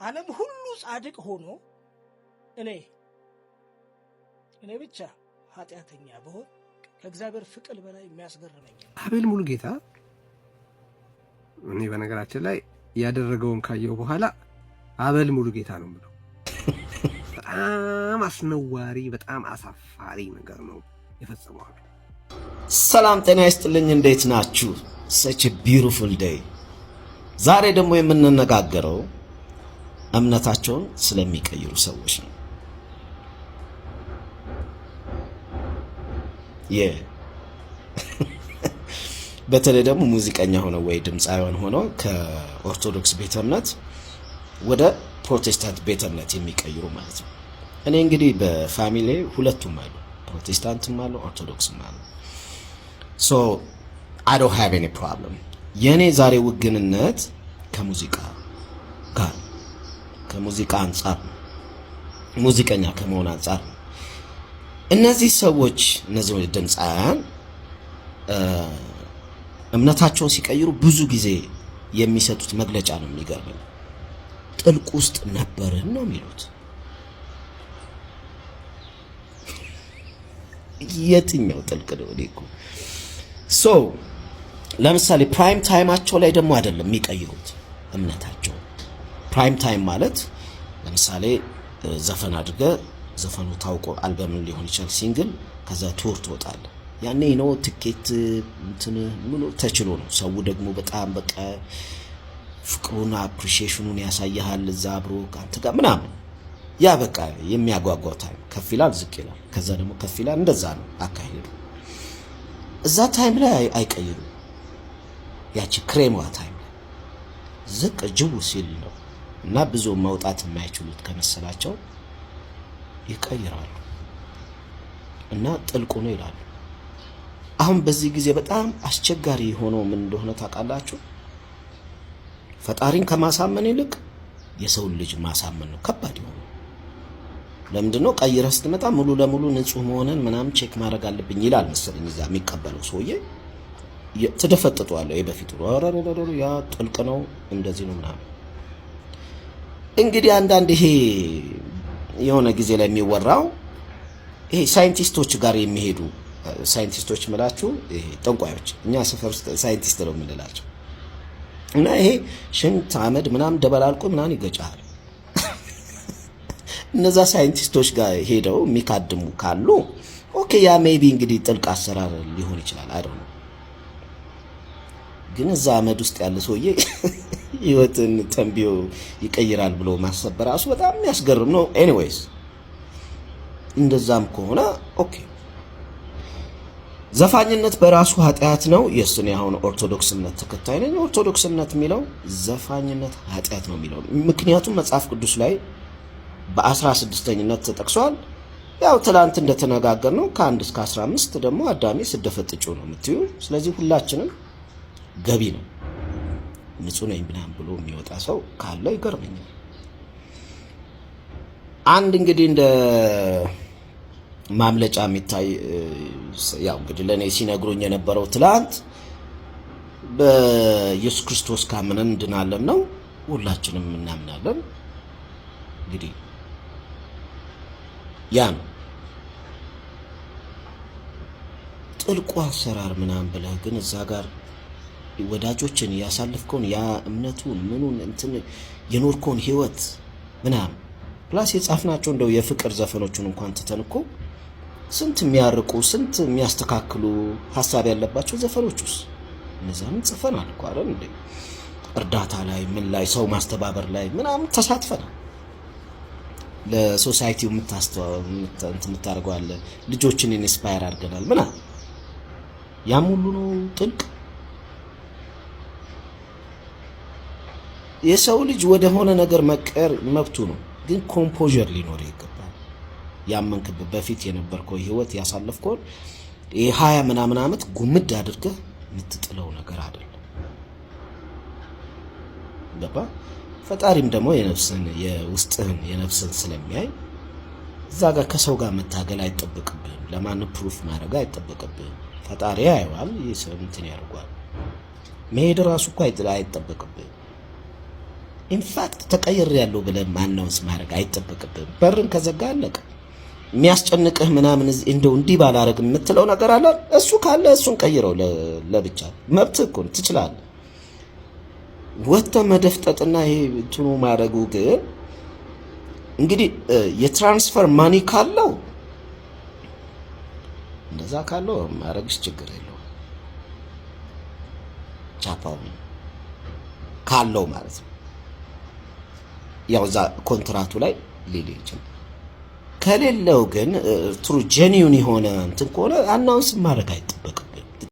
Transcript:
ዓለም ሁሉ ጻድቅ ሆኖ እኔ ብቻ ኃጢአተኛ ብሆን ከእግዚአብሔር ፍቅር በላይ የሚያስገርመኝ አቤል ሙሉጌታ እኔ በነገራችን ላይ ያደረገውን ካየው በኋላ አቤል ሙሉጌታ ነው የምለው። በጣም አስነዋሪ በጣም አሳፋሪ ነገር ነው የፈጸመው። ሰላም ጤና ይስጥልኝ፣ እንዴት ናችሁ? such a beautiful day። ዛሬ ደግሞ የምንነጋገረው እምነታቸውን ስለሚቀይሩ ሰዎች ነው። በተለይ ደግሞ ሙዚቀኛ ሆነው ወይ ድምፃውያን ሆነው ከኦርቶዶክስ ቤተ እምነት ወደ ፕሮቴስታንት ቤተ እምነት የሚቀይሩ ማለት ነው። እኔ እንግዲህ በፋሚሊ ሁለቱም አሉ፣ ፕሮቴስታንትም አሉ ኦርቶዶክስም አሉ። so I don't have any problem። የኔ ዛሬ ውግንነት ከሙዚቃ ጋር ከሙዚቃ አንፃር ሙዚቀኛ ከመሆን አንፃር እነዚህ ሰዎች እነዚህ ድምፃውያን እምነታቸውን ሲቀይሩ ብዙ ጊዜ የሚሰጡት መግለጫ ነው የሚገርመኝ። ጥልቅ ውስጥ ነበርን ነው የሚሉት። የትኛው ጥልቅ ነው? እኮ ሶ ለምሳሌ ፕራይም ታይማቸው ላይ ደግሞ አይደለም የሚቀይሩት እምነታቸው። ፕራይም ታይም ማለት ለምሳሌ ዘፈን አድርገ ዘፈኑ ታውቆ አልበም ሊሆን ይችላል ሲንግል፣ ከዛ ቱር ትወጣለህ። ያኔ ነው ትኬት እንትን ሙሉ ተችሎ ነው። ሰው ደግሞ በጣም በቃ ፍቅሩና አፕሪሺዬሽኑን ያሳያል እዛ አብሮ አንተ ጋር ምናምን። ያ በቃ የሚያጓጓው ታይም ከፍ ይላል ዝቅ ይላል፣ ከዛ ደግሞ ከፍ ይላል። እንደዛ ነው አካሄዱ። እዛ ታይም ላይ አይቀይሩ። ያቺ ክሬሟ ታይም ዝቅ ጅቡ ሲል ነው እና ብዙ መውጣት የማይችሉት ከመሰላቸው ይቀይራሉ እና ጥልቁ ነው ይላሉ። አሁን በዚህ ጊዜ በጣም አስቸጋሪ ሆኖ ምን እንደሆነ ታውቃላችሁ? ፈጣሪን ከማሳመን ይልቅ የሰው ልጅ ማሳመን ነው ከባድ ነው። ለምንድነው? ቀይረህ ስትመጣ ሙሉ ለሙሉ ንጹህ መሆንን ምናምን ቼክ ማድረግ አለብኝ ይላል መሰለኝ እዛ የሚቀበለው ሰውዬ። ተደፈጥጧል። በፊቱ ያ ጥልቅ ነው እንደዚህ ነው ምናምን። እንግዲህ አንዳንድ ይሄ የሆነ ጊዜ ላይ የሚወራው ይሄ ሳይንቲስቶች ጋር የሚሄዱ ሳይንቲስቶች ምላችሁ ይሄ ጠንቋዮች፣ እኛ ሰፈር ውስጥ ሳይንቲስት ነው የምንላቸው እና ይሄ ሽንት አመድ ምናምን ደበላልቆ ምናምን ይገጫል። እነዛ ሳይንቲስቶች ጋር ሄደው የሚካድሙ ካሉ ኦኬ ያ ሜቢ እንግዲህ ጥልቅ አሰራር ሊሆን ይችላል አይደል? ግን እዛ አመድ ውስጥ ያለ ሰውዬ ህይወትን ተንቢዮ ይቀይራል ብሎ ማሰብ በራሱ በጣም የሚያስገርም ነው። ኤኒዌይስ እንደዛም ከሆነ ኦኬ ዘፋኝነት በራሱ ኃጢአት ነው። የሱን ያሁን ኦርቶዶክስነት ተከታይ ነኝ። ኦርቶዶክስነት የሚለው ዘፋኝነት ኃጢአት ነው የሚለው ምክንያቱም መጽሐፍ ቅዱስ ላይ በ16ኝነት ተጠቅሷል። ያው ትላንት እንደተነጋገር ነው ከ1 እስከ 15 ደግሞ አዳሜ ስደፈጥጩ ነው የምትዩ። ስለዚህ ሁላችንም ገቢ ነው። ንጹህ ነኝ ብናም ብሎ የሚወጣ ሰው ካለ ይገርመኛል። አንድ እንግዲህ እንደ ማምለጫ የሚታይ ያው እንግዲህ ለኔ ሲነግሩኝ የነበረው ትላንት በኢየሱስ ክርስቶስ ካመንን እንድናለን ነው። ሁላችንም እናምናለን። እንግዲህ ያ ነው ጥልቁ አሰራር ምናምን ብለህ ግን እዛ ጋር ወዳጆችን ያሳልፍከውን ያ እምነቱን ምኑን እንትን የኖርኮን ህይወት ምናምን ፕላስ የጻፍናቸው እንደው የፍቅር ዘፈኖቹን እንኳን ተተንኮ ስንት የሚያርቁ ስንት የሚያስተካክሉ ሐሳብ ያለባቸው ዘፈኖችስ እነዛን ጽፈናል እኮ አይደል እንዴ? እርዳታ ላይ ምን ላይ ሰው ማስተባበር ላይ ምናምን ተሳትፈናል። ለሶሳይቲው የምታስተዋውቁ አለ ልጆችን ኢንስፓየር አድርገናል ምናምን። ያም ሁሉ ነው ጥልቅ። የሰው ልጅ ወደ ሆነ ነገር መቀየር መብቱ ነው፣ ግን ኮምፖዠር ሊኖር ይገባል። ያመንክበት በፊት የነበርከው ህይወት ያሳለፍከው የ20 ምናምን ዓመት ጉምድ አድርገህ የምትጥለው ነገር አይደለም። ገባ? ፈጣሪም ደግሞ የነፍስን የውስጥህን የነፍስን ስለሚያይ እዛ ጋር ከሰው ጋር መታገል አይጠበቅብህም። ለማንም ፕሩፍ ማድረግ አይጠበቅብህም። ፈጣሪ ያየዋል፣ ይሰምትን ያርጓል። መሄድ ራሱ እኮ አይጠበቅብህም። ኢንፋክት ተቀይሬያለሁ ብለህ አናውንስ ማድረግ አይጠበቅብህም። በርን ከዘጋ አለቀ። የሚያስጨንቅህ ምናምን እንደው እንዲህ ባላረግ የምትለው ነገር አለ። እሱ ካለ እሱን ቀይረው ለብቻ መብትህ እኮ ትችላለህ። ወጥተህ መደፍጠጥና ይሄ እንትኑ ማድረጉ ግን እንግዲህ የትራንስፈር ማኒ ካለው እንደዛ ካለው ማድረግሽ ችግር የለውም። ቻፓው ካለው ማለት ነው። ያው እዛ ኮንትራቱ ላይ ሊል ይችላል። ከሌለው ግን ትሩ ጄኒዩን የሆነ እንትን ከሆነ አናውንስ ማድረግ አይጠበቅም።